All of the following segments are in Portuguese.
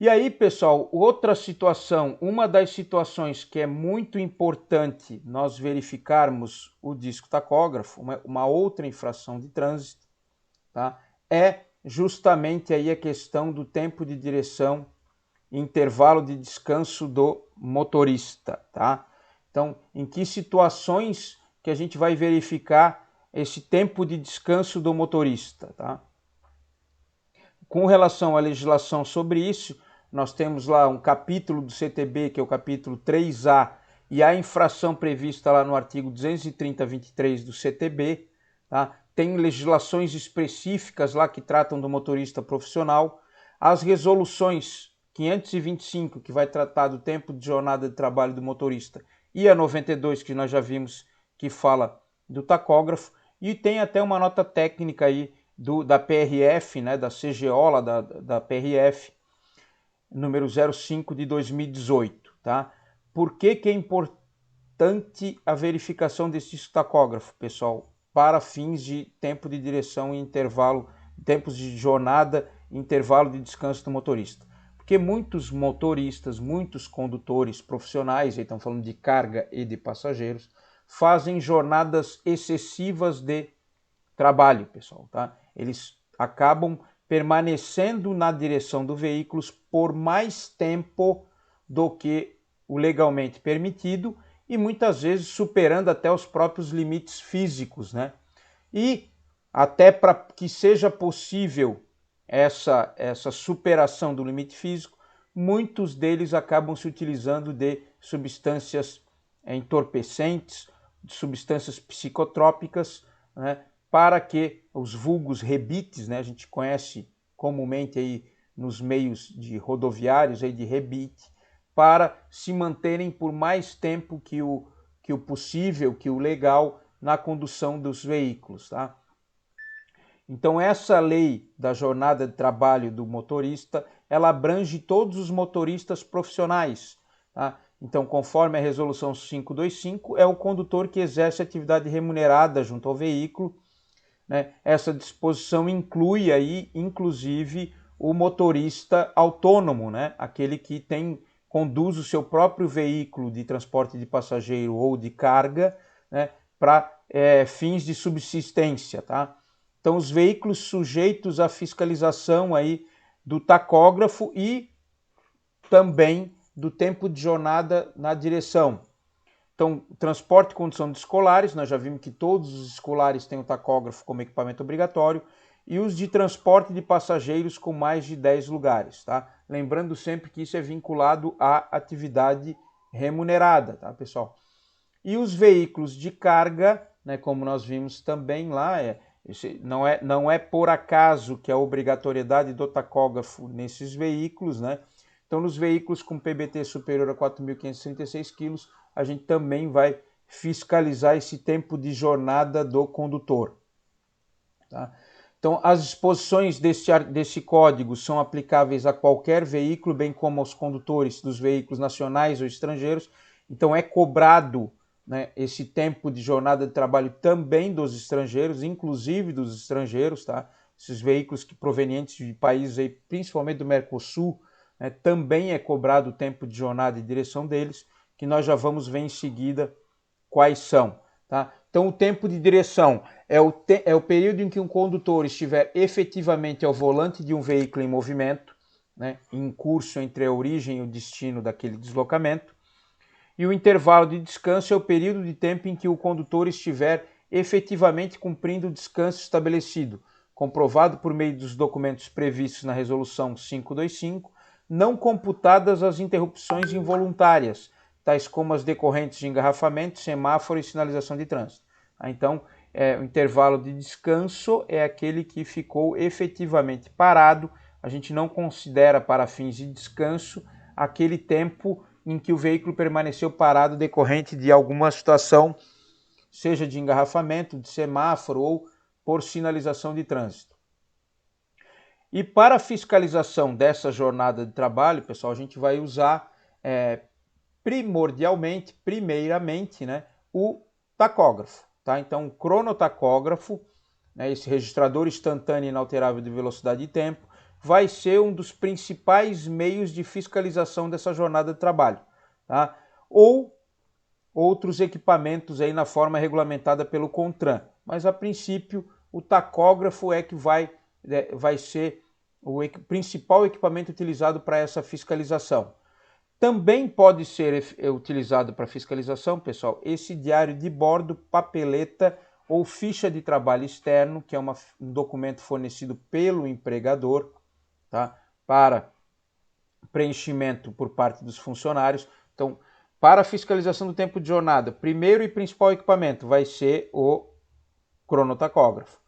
E aí, pessoal, outra situação, uma das situações que é muito importante nós verificarmos o disco tacógrafo, uma outra infração de trânsito, tá? É justamente aí a questão do tempo de direção e intervalo de descanso do motorista, tá? Então, em que situações que a gente vai verificar esse tempo de descanso do motorista, tá? Com relação à legislação sobre isso, nós temos lá um capítulo do CTB, que é o capítulo 3A, e a infração prevista lá no artigo 230-23 do CTB, tá? Tem legislações específicas lá que tratam do motorista profissional. As resoluções 525, que vai tratar do tempo de jornada de trabalho do motorista, e a 92, que nós já vimos que fala do tacógrafo, e tem até uma nota técnica aí da PRF, né, da CGO, lá da PRF, número 05 de 2018. Tá? Por que é importante a verificação desse tacógrafo, pessoal? Para fins de tempo de direção e intervalo, tempos de jornada e intervalo de descanso do motorista. Porque muitos motoristas, muitos condutores profissionais, aí estão falando de carga e de passageiros, fazem jornadas excessivas de trabalho, pessoal, tá? Eles acabam permanecendo na direção do veículo por mais tempo do que o legalmente permitido e muitas vezes superando até os próprios limites físicos, né? E até para que seja possível essa superação do limite físico, muitos deles acabam se utilizando de substâncias entorpecentes, de substâncias psicotrópicas, né, para que os vulgos rebites, né, a gente conhece comumente aí nos meios de rodoviários aí de rebite, para se manterem por mais tempo que o possível, que o legal na condução dos veículos, tá? Então essa lei da jornada de trabalho do motorista, ela abrange todos os motoristas profissionais, tá? Então, conforme a resolução 525, é o condutor que exerce atividade remunerada junto ao veículo, né? Essa disposição inclui aí, inclusive, o motorista autônomo, né? Aquele que conduz o seu próprio veículo de transporte de passageiro ou de carga, né? Para fins de subsistência, tá? Então, os veículos sujeitos à fiscalização aí do tacógrafo e também do tempo de jornada na direção. Então, transporte e condução de escolares, nós já vimos que todos os escolares têm o tacógrafo como equipamento obrigatório, e os de transporte de passageiros com mais de 10 lugares, tá? Lembrando sempre que isso é vinculado à atividade remunerada, tá, pessoal? E os veículos de carga, né, como nós vimos também lá, não é por acaso que a obrigatoriedade do tacógrafo nesses veículos, né? Então, nos veículos com PBT superior a 4.536 kg, a gente também vai fiscalizar esse tempo de jornada do condutor. Tá? Então, as disposições desse código são aplicáveis a qualquer veículo, bem como aos condutores dos veículos nacionais ou estrangeiros. Então, é cobrado, né, esse tempo de jornada de trabalho também dos estrangeiros, inclusive dos estrangeiros, tá? Esses veículos provenientes de países, aí, principalmente do Mercosul, né, também é cobrado o tempo de jornada e direção deles, que nós já vamos ver em seguida quais são. Tá? Então, o tempo de direção é o período em que um condutor estiver efetivamente ao volante de um veículo em movimento, né, em curso entre a origem e o destino daquele deslocamento. E o intervalo de descanso é o período de tempo em que o condutor estiver efetivamente cumprindo o descanso estabelecido, comprovado por meio dos documentos previstos na Resolução 525, não computadas as interrupções involuntárias, tais como as decorrentes de engarrafamento, semáforo e sinalização de trânsito. Então, o intervalo de descanso é aquele que ficou efetivamente parado. A gente não considera para fins de descanso aquele tempo em que o veículo permaneceu parado decorrente de alguma situação, seja de engarrafamento, de semáforo ou por sinalização de trânsito. E para a fiscalização dessa jornada de trabalho, pessoal, a gente vai usar primeiramente, né, o tacógrafo. Tá? Então, o cronotacógrafo, né, esse registrador instantâneo e inalterável de velocidade e tempo, vai ser um dos principais meios de fiscalização dessa jornada de trabalho, tá? Ou outros equipamentos aí na forma regulamentada pelo CONTRAN, mas a princípio o tacógrafo é que vai ser o principal equipamento utilizado para essa fiscalização. Também pode ser utilizado para fiscalização, pessoal, esse diário de bordo, papeleta ou ficha de trabalho externo, que é um documento fornecido pelo empregador, tá? Para preenchimento por parte dos funcionários. Então, para a fiscalização do tempo de jornada, primeiro e principal equipamento vai ser o cronotacógrafo.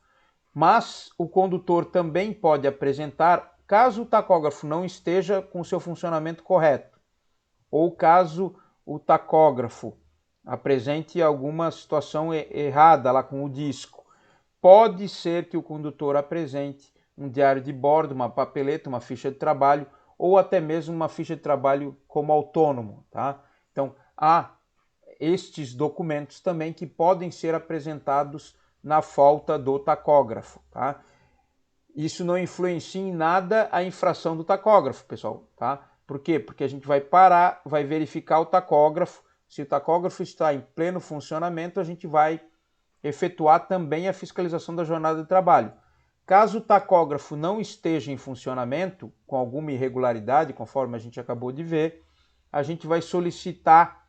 Mas o condutor também pode apresentar, caso o tacógrafo não esteja com o seu funcionamento correto, ou caso o tacógrafo apresente alguma situação errada lá com o disco, pode ser que o condutor apresente um diário de bordo, uma papeleta, uma ficha de trabalho, ou até mesmo uma ficha de trabalho como autônomo, tá? Então, há estes documentos também que podem ser apresentados na falta do tacógrafo, tá? Isso não influencia em nada a infração do tacógrafo, pessoal, tá? Por quê? Porque a gente vai parar, vai verificar o tacógrafo. Se o tacógrafo está em pleno funcionamento, a gente vai efetuar também a fiscalização da jornada de trabalho. Caso o tacógrafo não esteja em funcionamento, com alguma irregularidade, conforme a gente acabou de ver, a gente vai solicitar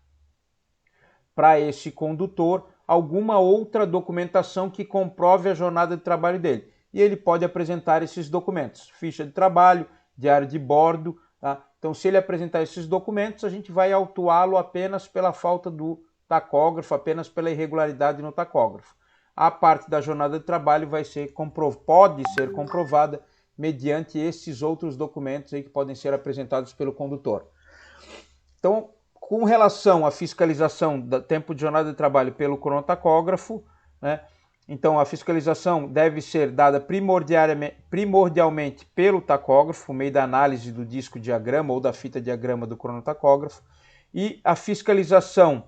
para esse condutor alguma outra documentação que comprove a jornada de trabalho dele. E ele pode apresentar esses documentos, ficha de trabalho, diário de bordo, tá? Então, se ele apresentar esses documentos, a gente vai autuá-lo apenas pela falta do tacógrafo, apenas pela irregularidade no tacógrafo. A parte da jornada de trabalho pode ser comprovada mediante esses outros documentos aí que podem ser apresentados pelo condutor. Então, com relação à fiscalização do tempo de jornada de trabalho pelo cronotacógrafo, né? Então, a fiscalização deve ser dada primordialmente pelo tacógrafo, por meio da análise do disco diagrama ou da fita diagrama do cronotacógrafo, e a fiscalização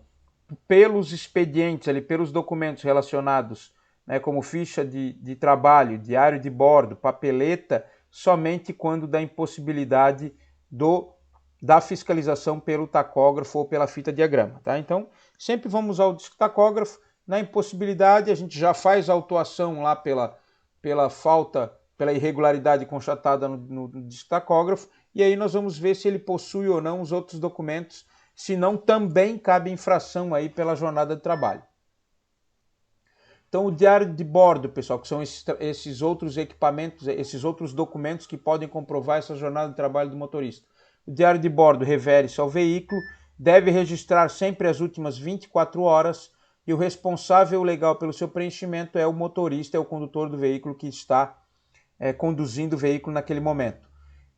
pelos expedientes, ali, pelos documentos relacionados, né, como ficha de trabalho, diário de bordo, papeleta, somente quando da impossibilidade da fiscalização pelo tacógrafo ou pela fita diagrama, tá? Então, sempre vamos usar o disco tacógrafo. Na impossibilidade, a gente já faz a autuação lá pela irregularidade constatada no disco tacógrafo, e aí nós vamos ver se ele possui ou não os outros documentos, se não também cabe infração aí pela jornada de trabalho. Então, o diário de bordo, pessoal, que são esses outros equipamentos, esses outros documentos que podem comprovar essa jornada de trabalho do motorista. O diário de bordo refere-se ao veículo, deve registrar sempre as últimas 24 horas, e o responsável legal pelo seu preenchimento é o motorista, é o condutor do veículo que está conduzindo o veículo naquele momento.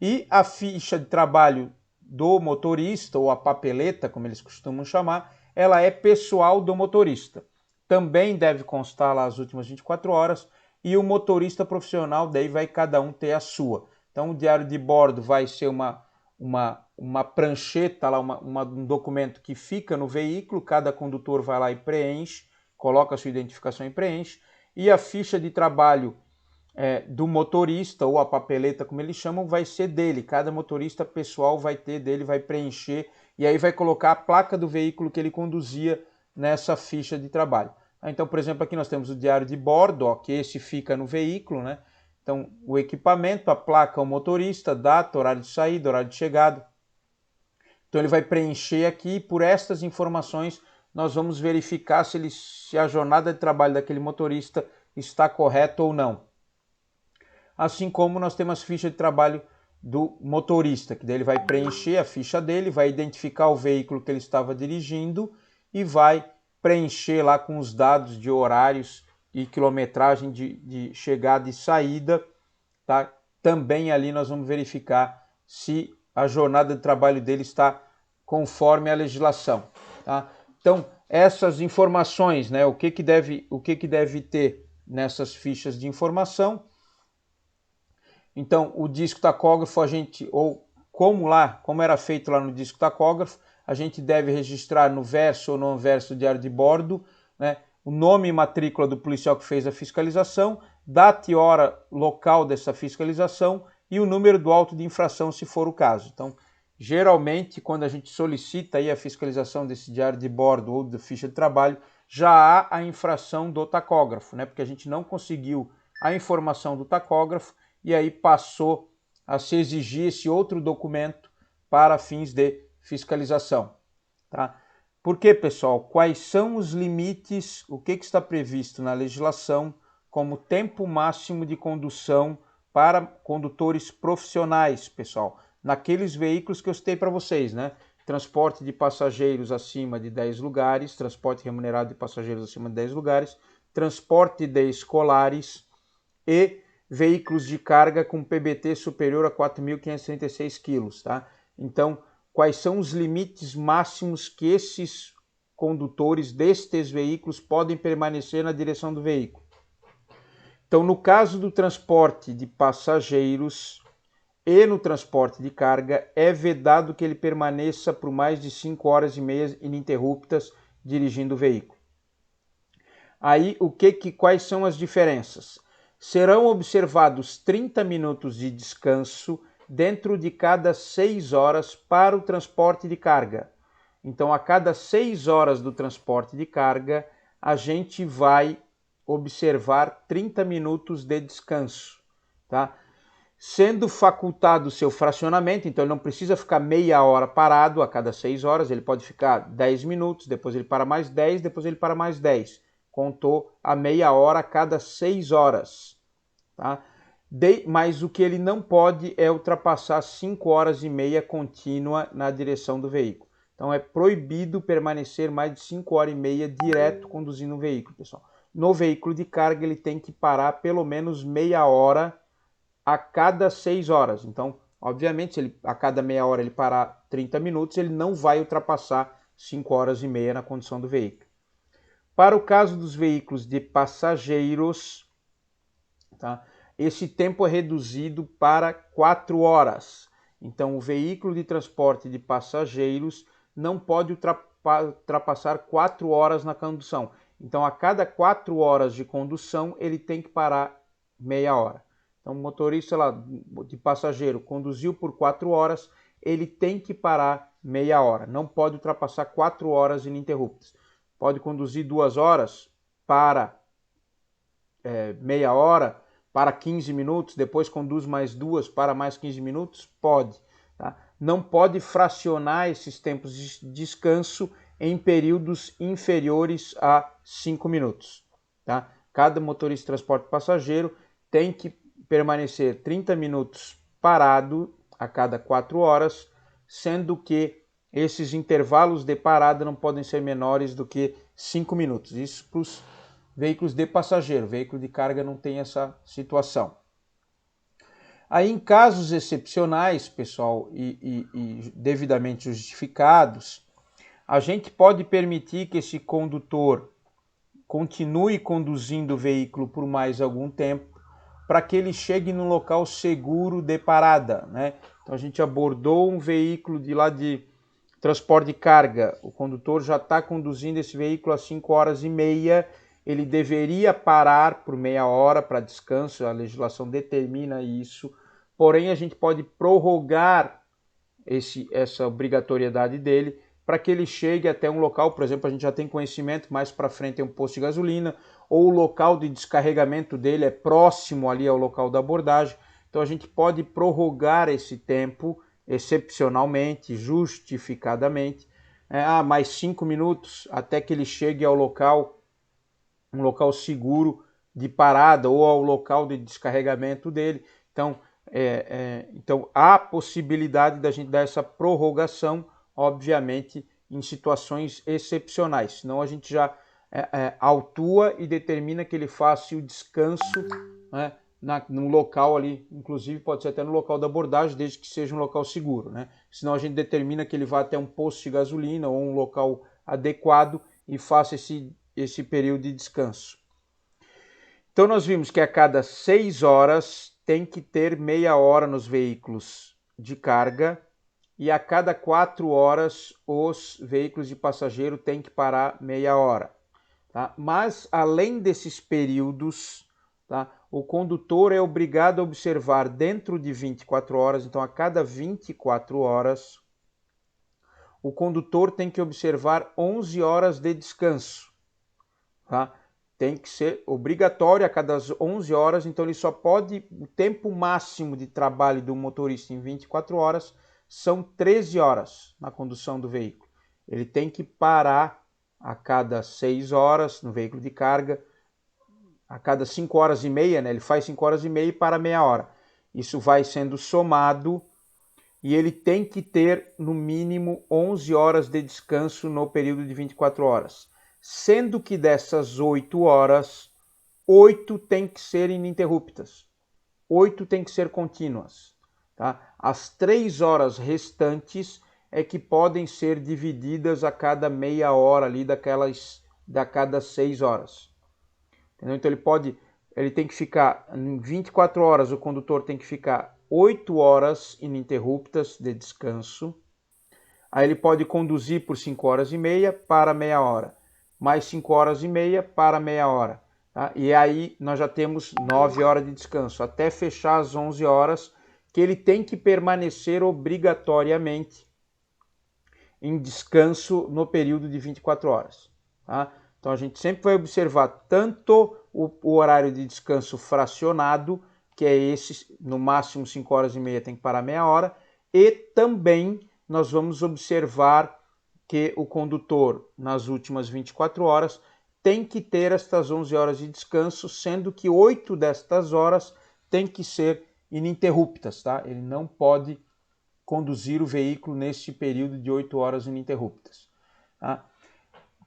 E a ficha de trabalho do motorista, ou a papeleta, como eles costumam chamar, ela é pessoal do motorista. Também deve constar lá as últimas 24 horas, e o motorista profissional, daí vai cada um ter a sua. Então, o diário de bordo vai ser uma prancheta, lá, um documento que fica no veículo, cada condutor vai lá e preenche, coloca a sua identificação e preenche, e a ficha de trabalho do motorista, ou a papeleta, como eles chamam, vai ser dele, cada motorista pessoal vai ter dele, vai preencher, e aí vai colocar a placa do veículo que ele conduzia nessa ficha de trabalho. Então, por exemplo, aqui nós temos o diário de bordo, ó, que esse fica no veículo, né? Então, o equipamento, a placa, o motorista, data, horário de saída, horário de chegada. Então, ele vai preencher aqui e por estas informações nós vamos verificar se a jornada de trabalho daquele motorista está correta ou não. Assim como nós temos a ficha de trabalho do motorista, que daí ele vai preencher a ficha dele, vai identificar o veículo que ele estava dirigindo e vai preencher lá com os dados de horários e quilometragem de chegada e saída, tá? Também ali nós vamos verificar se a jornada de trabalho dele está conforme a legislação, tá? Então, essas informações, né, o que deve ter nessas fichas de informação. Então, o disco tacógrafo, como era feito lá no disco tacógrafo, a gente deve registrar no verso ou no anverso do diário de bordo, né, o nome e matrícula do policial que fez a fiscalização, data e hora local dessa fiscalização e o número do auto de infração, se for o caso. Então, geralmente, quando a gente solicita aí a fiscalização desse diário de bordo ou da ficha de trabalho, já há a infração do tacógrafo, né? Porque a gente não conseguiu a informação do tacógrafo e aí passou a se exigir esse outro documento para fins de fiscalização, tá? Por quê, pessoal? Quais são os limites, o que está previsto na legislação como tempo máximo de condução para condutores profissionais, pessoal? Naqueles veículos que eu citei para vocês, né? Transporte de passageiros acima de 10 lugares, transporte remunerado de passageiros acima de 10 lugares, transporte de escolares e veículos de carga com PBT superior a 4.536 quilos, tá? Então, quais são os limites máximos que esses condutores destes veículos podem permanecer na direção do veículo? Então, no caso do transporte de passageiros e no transporte de carga, é vedado que ele permaneça por mais de 5 horas e meia ininterruptas dirigindo o veículo. Aí, quais são as diferenças? Serão observados 30 minutos de descanso dentro de cada 6 horas para o transporte de carga. Então, a cada 6 horas do transporte de carga, a gente vai observar 30 minutos de descanso, tá? Sendo facultado o seu fracionamento, então ele não precisa ficar meia hora parado a cada 6 horas, ele pode ficar 10 minutos, depois ele para mais 10, depois ele para mais 10. Contou a meia hora a cada 6 horas. Tá? Mas o que ele não pode é ultrapassar 5 horas e meia contínua na direção do veículo. Então é proibido permanecer mais de 5 horas e meia direto conduzindo o veículo, pessoal. No veículo de carga ele tem que parar pelo menos meia hora a cada 6 horas. Então, obviamente, se ele, a cada meia hora ele parar 30 minutos, ele não vai ultrapassar 5 horas e meia na condução do veículo. Para o caso dos veículos de passageiros, tá? Esse tempo é reduzido para 4 horas. Então, o veículo de transporte de passageiros não pode ultrapassar 4 horas na condução. Então, a cada 4 horas de condução, ele tem que parar meia hora. Então, o motorista lá, de passageiro conduziu por 4 horas, ele tem que parar meia hora. Não pode ultrapassar 4 horas ininterruptas. Pode conduzir 2 horas, para meia hora, para 15 minutos, depois conduz mais 2 para mais 15 minutos? Pode. Tá? Não pode fracionar esses tempos de descanso em períodos inferiores a 5 minutos. Tá? Cada motorista de transporte passageiro tem que permanecer 30 minutos parado a cada 4 horas, sendo que esses intervalos de parada não podem ser menores do que 5 minutos. Isso para os veículos de passageiro. Veículo de carga não tem essa situação. Aí, em casos excepcionais, pessoal, e devidamente justificados, a gente pode permitir que esse condutor continue conduzindo o veículo por mais algum tempo, para que ele chegue num local seguro de parada, né? Então a gente abordou um veículo de lá de transporte de carga, o condutor já está conduzindo esse veículo há 5 horas e meia, ele deveria parar por meia hora para descanso, a legislação determina isso, porém a gente pode prorrogar essa obrigatoriedade dele para que ele chegue até um local, por exemplo, a gente já tem conhecimento, mais para frente tem um posto de gasolina, ou o local de descarregamento dele é próximo ali ao local da abordagem, então a gente pode prorrogar esse tempo excepcionalmente, justificadamente, mais 5 minutos até que ele chegue ao local, um local seguro de parada ou ao local de descarregamento dele. Então, então há possibilidade da gente dar essa prorrogação, obviamente, em situações excepcionais, senão a gente já autua e determina que ele faça o descanso, né, no local ali, inclusive pode ser até no local da abordagem, desde que seja um local seguro, né? Senão a gente determina que ele vá até um posto de gasolina ou um local adequado e faça esse período de descanso. Então nós vimos que a cada 6 horas tem que ter meia hora nos veículos de carga e a cada 4 horas os veículos de passageiro têm que parar meia hora. Tá? Mas além desses períodos, tá? O condutor é obrigado a observar dentro de 24 horas, então a cada 24 horas, o condutor tem que observar 11 horas de descanso, tá? Tem que ser obrigatório a cada 11 horas, então ele só pode, o tempo máximo de trabalho do motorista em 24 horas são 13 horas na condução do veículo. Ele tem que parar a cada 6 horas no veículo de carga, a cada 5 horas e meia, né? Ele faz 5 horas e meia e para meia hora. Isso vai sendo somado e ele tem que ter no mínimo 11 horas de descanso no período de 24 horas. Sendo que dessas 8 horas, 8 tem que ser ininterruptas. 8 tem que ser contínuas. Tá? As 3 horas restantes é que podem ser divididas a cada meia hora ali da cada 6 horas. Entendeu? Então ele tem que ficar em 24 horas, o condutor tem que ficar 8 horas ininterruptas de descanso. Aí ele pode conduzir por 5 horas e meia para meia hora, mais 5 horas e meia para meia hora. Tá? E aí nós já temos 9 horas de descanso, até fechar as 11 horas, que ele tem que permanecer obrigatoriamente em descanso no período de 24 horas. Tá? Então a gente sempre vai observar tanto o horário de descanso fracionado, que é esse, no máximo 5 horas e meia tem que parar meia hora, e também nós vamos observar que o condutor, nas últimas 24 horas, tem que ter estas 11 horas de descanso, sendo que 8 destas horas tem que ser ininterruptas, tá? Ele não pode conduzir o veículo neste período de 8 horas ininterruptas. Tá?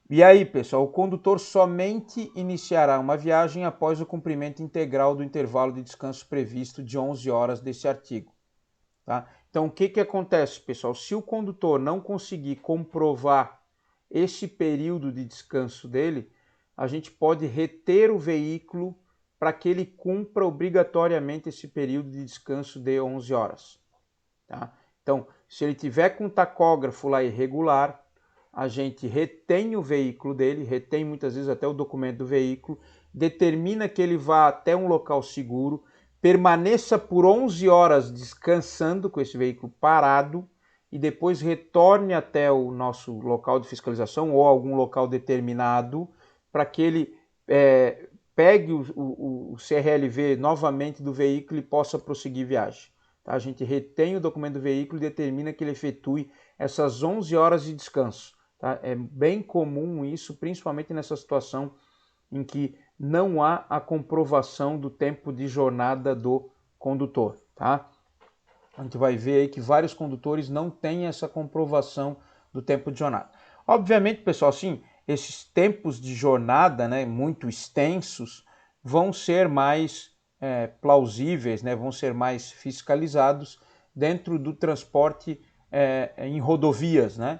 E aí, pessoal, o condutor somente iniciará uma viagem após o cumprimento integral do intervalo de descanso previsto de 11 horas desse artigo. Tá? Então, o que acontece, pessoal? Se o condutor não conseguir comprovar esse período de descanso dele, a gente pode reter o veículo para que ele cumpra obrigatoriamente esse período de descanso de 11 horas. Tá? Então, se ele tiver com tacógrafo lá irregular, a gente retém o veículo dele, retém muitas vezes até o documento do veículo, determina que ele vá até um local seguro, permaneça por 11 horas descansando com esse veículo parado e depois retorne até o nosso local de fiscalização ou algum local determinado para que ele pegue o CRLV novamente do veículo e possa prosseguir viagem. Tá? A gente retém o documento do veículo e determina que ele efetue essas 11 horas de descanso. Tá? É bem comum isso, principalmente nessa situação em que não há a comprovação do tempo de jornada do condutor. Tá? A gente vai ver aí que vários condutores não têm essa comprovação do tempo de jornada. Obviamente, pessoal, sim, esses tempos de jornada, né, muito extensos, vão ser mais plausíveis, né, vão ser mais fiscalizados dentro do transporte em rodovias, né?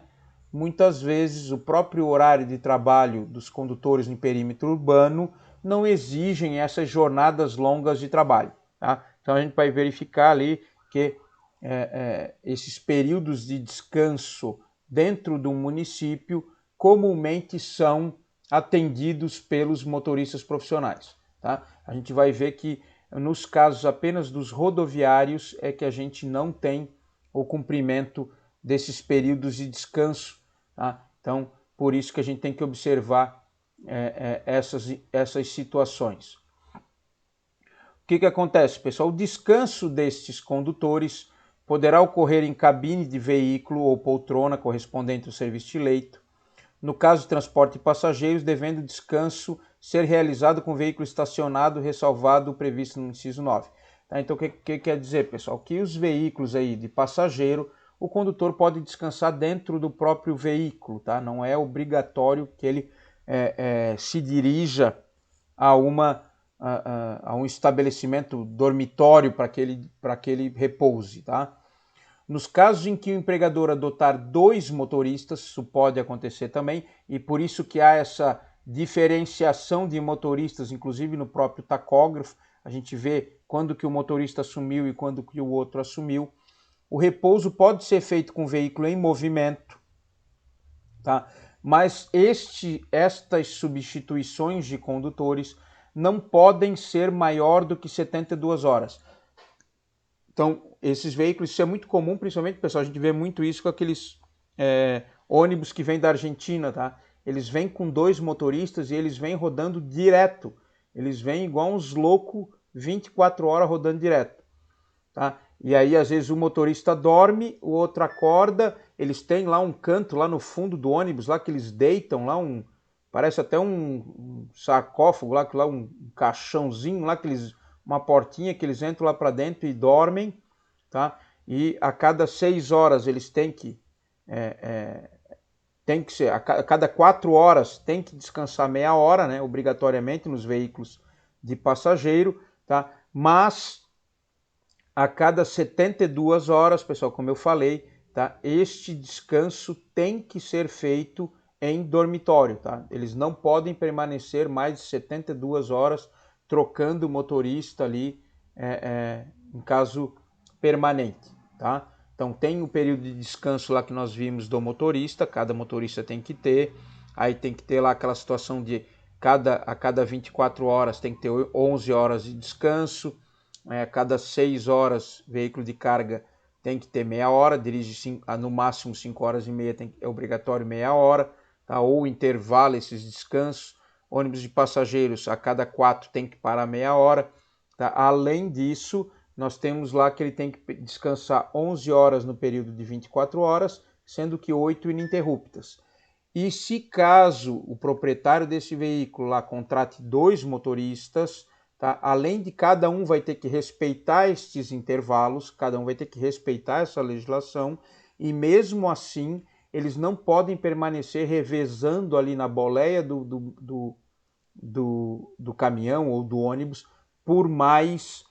Muitas vezes o próprio horário de trabalho dos condutores em perímetro urbano não exigem essas jornadas longas de trabalho. Tá? Então a gente vai verificar ali que esses períodos de descanso dentro do município comumente são atendidos pelos motoristas profissionais. Tá? A gente vai ver que nos casos apenas dos rodoviários é que a gente não tem o cumprimento desses períodos de descanso. Tá? Então, por isso que a gente tem que observar essas situações. O que acontece, pessoal? O descanso destes condutores poderá ocorrer em cabine de veículo ou poltrona correspondente ao serviço de leito. No caso de transporte de passageiros, devendo o descanso ser realizado com o veículo estacionado, ressalvado o previsto no inciso 9. Tá? Então, o que quer dizer, pessoal? Que os veículos aí de passageiro, o condutor pode descansar dentro do próprio veículo, tá? Não é obrigatório que ele se dirija a um estabelecimento dormitório para que ele repouse, tá? Nos casos em que o empregador adotar 2 motoristas, isso pode acontecer também, e por isso que há essa diferenciação de motoristas, inclusive no próprio tacógrafo, a gente vê quando que o motorista assumiu e quando que o outro assumiu. O repouso pode ser feito com o veículo em movimento, tá? Mas estas substituições de condutores não podem ser maior do que 72 horas. Então, esses veículos, isso é muito comum, principalmente, pessoal, a gente vê muito isso com aqueles ônibus que vêm da Argentina, tá? Eles vêm com 2 motoristas e eles vêm rodando direto. Eles vêm igual uns loucos, 24 horas rodando direto, tá? E aí, às vezes, o motorista dorme, o outro acorda, eles têm lá um canto lá no fundo do ônibus, lá que eles deitam, lá parece até um sarcófago, lá um caixãozinho, lá que uma portinha que eles entram lá para dentro e dormem, tá? E a cada 6 horas eles têm que ser, a cada 4 horas tem que descansar meia hora, né, obrigatoriamente nos veículos de passageiro, tá? Mas a cada 72 horas, pessoal, como eu falei, tá? Este descanso tem que ser feito em dormitório, tá? Eles não podem permanecer mais de 72 horas trocando o motorista ali em caso permanente, tá? Então tem o período de descanso lá que nós vimos do motorista, cada motorista tem que ter, aí tem que ter lá aquela situação de a cada 24 horas tem que ter 11 horas de descanso, a cada 6 horas veículo de carga tem que ter meia hora, dirige no máximo 5 horas e meia, é obrigatório meia hora, tá? Ou intervalo esses descansos. Ônibus de passageiros a cada 4 tem que parar meia hora, tá? Além disso, nós temos lá que ele tem que descansar 11 horas no período de 24 horas, sendo que 8 ininterruptas. E se caso o proprietário desse veículo lá contrate 2 motoristas, tá? Além de cada um vai ter que respeitar estes intervalos, cada um vai ter que respeitar essa legislação, e mesmo assim eles não podem permanecer revezando ali na boleia do caminhão ou do ônibus por mais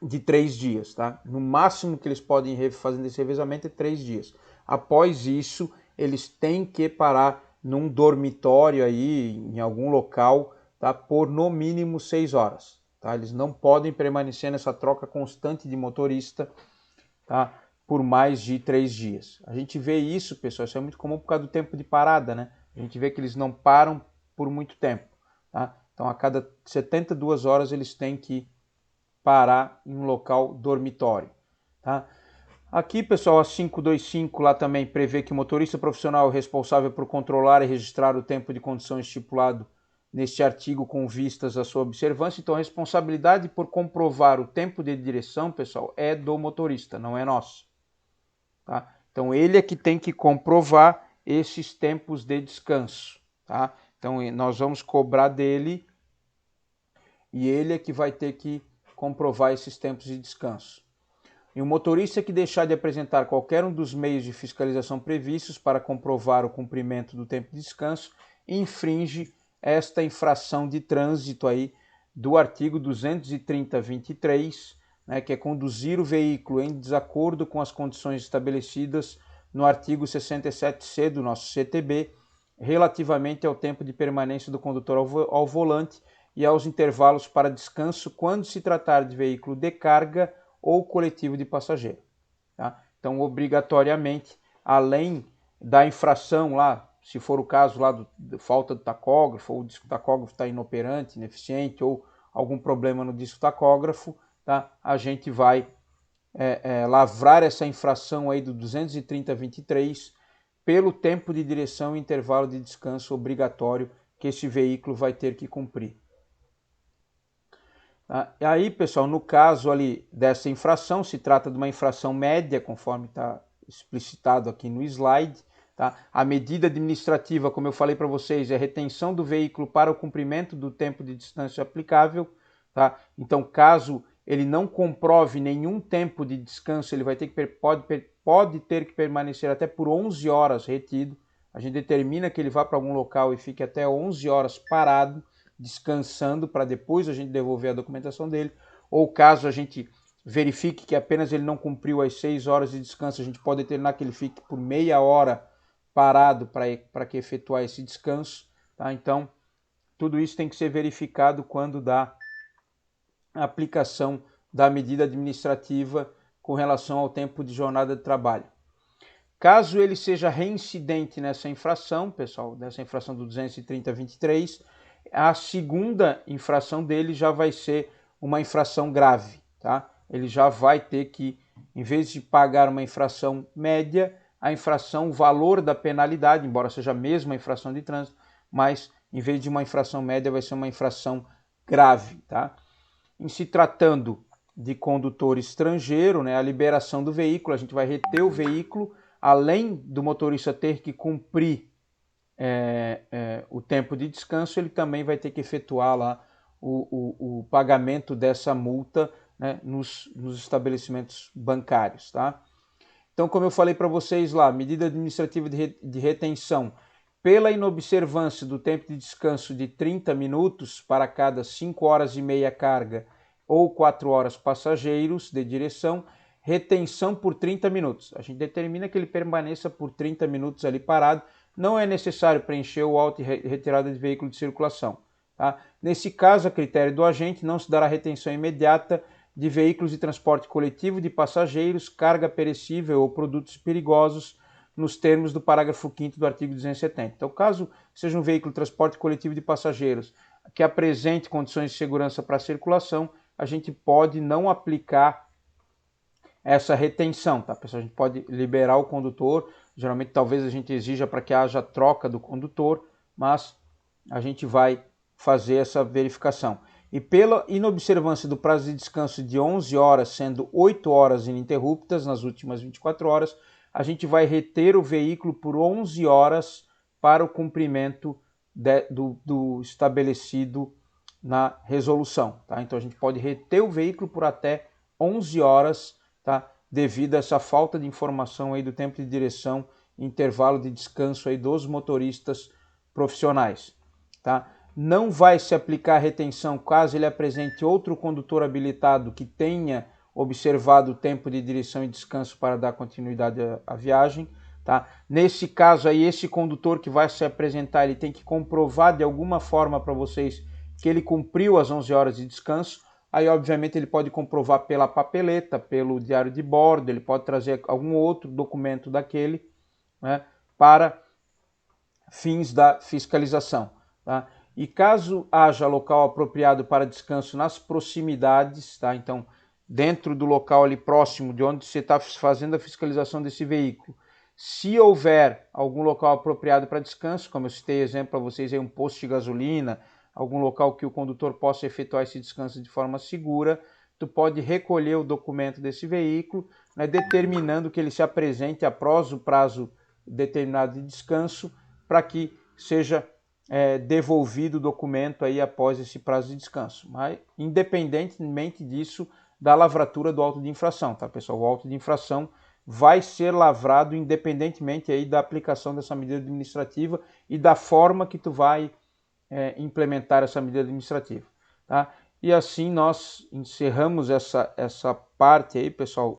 de 3 dias, tá? No máximo que eles podem fazer esse revezamento é 3 dias. Após isso, eles têm que parar num dormitório aí, em algum local, tá? Por no mínimo 6 horas, tá? Eles não podem permanecer nessa troca constante de motorista, tá? Por mais de 3 dias. A gente vê isso, pessoal, isso é muito comum por causa do tempo de parada, né? A gente vê que eles não param por muito tempo, tá? Então, a cada 72 horas eles têm que parar em um local dormitório, tá? Aqui, pessoal, a 525 lá também prevê que o motorista profissional é responsável por controlar e registrar o tempo de condução estipulado neste artigo com vistas à sua observância. Então, a responsabilidade por comprovar o tempo de direção, pessoal, é do motorista, não é nosso, tá? Então, ele é que tem que comprovar esses tempos de descanso, tá? Então, nós vamos cobrar dele e ele é que vai ter que comprovar esses tempos de descanso. E o motorista que deixar de apresentar qualquer um dos meios de fiscalização previstos para comprovar o cumprimento do tempo de descanso, infringe esta infração de trânsito aí do artigo 230-23, né, que é conduzir o veículo em desacordo com as condições estabelecidas no artigo 67C do nosso CTB, relativamente ao tempo de permanência do condutor ao volante e aos intervalos para descanso quando se tratar de veículo de carga ou coletivo de passageiro, tá? Então, obrigatoriamente, além da infração lá, se for o caso lá da falta do tacógrafo, ou o disco tacógrafo está inoperante, ineficiente, ou algum problema no disco tacógrafo, tá? A gente vai lavrar essa infração aí do 230-23 pelo tempo de direção e intervalo de descanso obrigatório que esse veículo vai ter que cumprir. Aí, pessoal, no caso ali dessa infração, se trata de uma infração média, conforme está explicitado aqui no slide, tá? A medida administrativa, como eu falei para vocês, é retenção do veículo para o cumprimento do tempo de distância aplicável, tá? Então, caso ele não comprove nenhum tempo de descanso, ele vai ter que pode ter que permanecer até por 11 horas retido. A gente determina que ele vá para algum local e fique até 11 horas parado, descansando, para depois a gente devolver a documentação dele, ou caso a gente verifique que apenas ele não cumpriu as 6 horas de descanso, a gente pode determinar que ele fique por meia hora parado para que efetuar esse descanso, tá? Então, tudo isso tem que ser verificado quando dá a aplicação da medida administrativa com relação ao tempo de jornada de trabalho. Caso ele seja reincidente nessa infração, pessoal, nessa infração do 230-23, a segunda infração dele já vai ser uma infração grave, tá? Ele já vai ter que, em vez de pagar uma infração média, a infração, o valor da penalidade, embora seja a mesma infração de trânsito, mas em vez de uma infração média vai ser uma infração grave, tá? Em se tratando de condutor estrangeiro, né, a liberação do veículo, a gente vai reter o veículo, além do motorista ter que cumprir o tempo de descanso, ele também vai ter que efetuar lá o pagamento dessa multa, né, nos estabelecimentos bancários, tá? Então, como eu falei para vocês lá, medida administrativa de retenção pela inobservância do tempo de descanso de 30 minutos para cada 5 horas e meia carga ou 4 horas passageiros de direção, retenção por 30 minutos. A gente determina que ele permaneça por 30 minutos ali parado. Não é necessário preencher o auto e retirada de veículo de circulação. Tá? Nesse caso, a critério do agente, não se dará retenção imediata de veículos de transporte coletivo de passageiros, carga perecível ou produtos perigosos, nos termos do parágrafo 5º do artigo 270. Então, caso seja um veículo de transporte coletivo de passageiros que apresente condições de segurança para a circulação, a gente pode não aplicar essa retenção, tá, pessoal? A gente pode liberar o condutor, geralmente talvez a gente exija para que haja troca do condutor, mas a gente vai fazer essa verificação. E pela inobservância do prazo de descanso de 11 horas, sendo 8 horas ininterruptas nas últimas 24 horas, a gente vai reter o veículo por 11 horas para o cumprimento do estabelecido na resolução. Tá? Então a gente pode reter o veículo por até 11 horas, tá? Devido a essa falta de informação aí do tempo de direção e intervalo de descanso aí dos motoristas profissionais. Tá? Não vai se aplicar retenção caso ele apresente outro condutor habilitado que tenha observado o tempo de direção e descanso para dar continuidade à viagem. Tá? Nesse caso aí, esse condutor que vai se apresentar, ele tem que comprovar de alguma forma para vocês que ele cumpriu as 11 horas de descanso. Aí, obviamente, ele pode comprovar pela papeleta, pelo diário de bordo, ele pode trazer algum outro documento daquele, né, para fins da fiscalização. Tá? E caso haja local apropriado para descanso nas proximidades, tá? Então, dentro do local ali próximo de onde você está fazendo a fiscalização desse veículo, se houver algum local apropriado para descanso, como eu citei exemplo para vocês, aí um posto de gasolina, algum local que o condutor possa efetuar esse descanso de forma segura, tu pode recolher o documento desse veículo, né, determinando que ele se apresente após o prazo determinado de descanso, para que seja devolvido o documento aí após esse prazo de descanso. Mas, independentemente disso, da lavratura do auto de infração, tá, pessoal? O auto de infração vai ser lavrado independentemente aí da aplicação dessa medida administrativa e da forma que tu vai implementar essa medida administrativa. Tá? E assim nós encerramos essa parte aí, pessoal.